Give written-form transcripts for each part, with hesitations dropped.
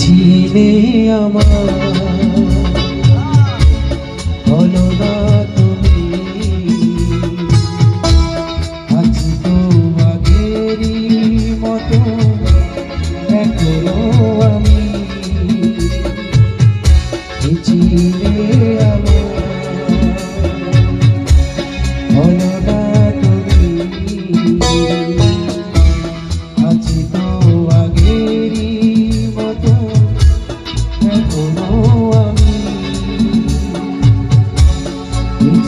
ছিলে আমার হলো না তুমি, আছি তো আগেরই মতো এখনো আমি। ছিলে আমার হলো না তুমি, আছি তো আগেরই মতো এখনো আমি।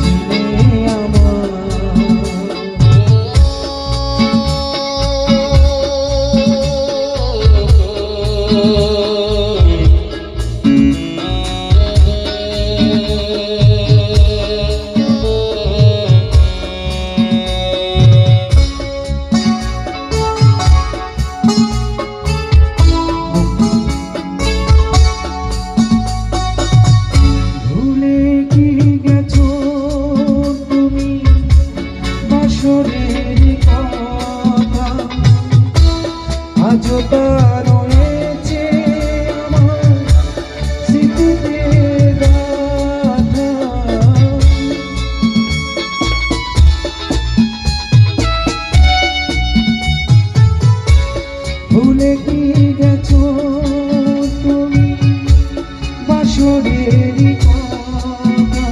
ছিলে আমার আজও তা রয়েছে আমার স্মৃতিতে গাঁথা। ভুলে কি গেছো তুমি বাসরেরই কথা,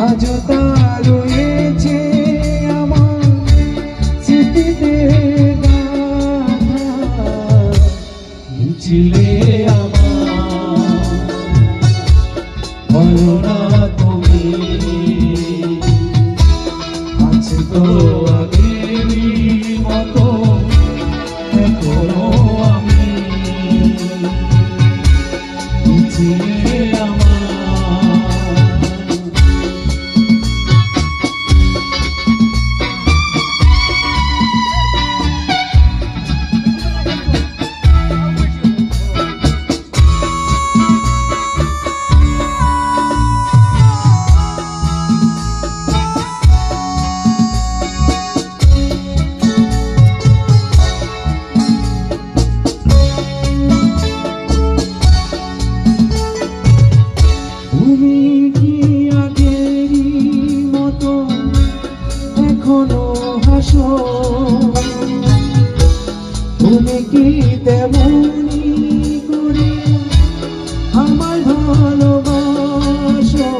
আজও তা রয়েছে আমার স্মৃতিতে। ছিলে আমার হলো না তুমি, আছি তো আগেরই মতো এখনো আমি। ছিলে আমার তুমি কি তেমনি করে আমায় ভালোবাসো?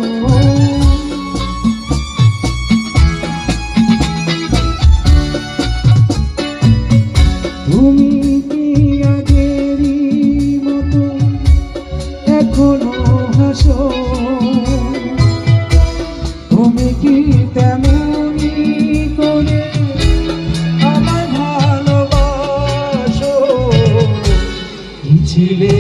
তুমি কি আগেরই মতো এখনো হাসো? তুমি কি তেমনি করে ছিলে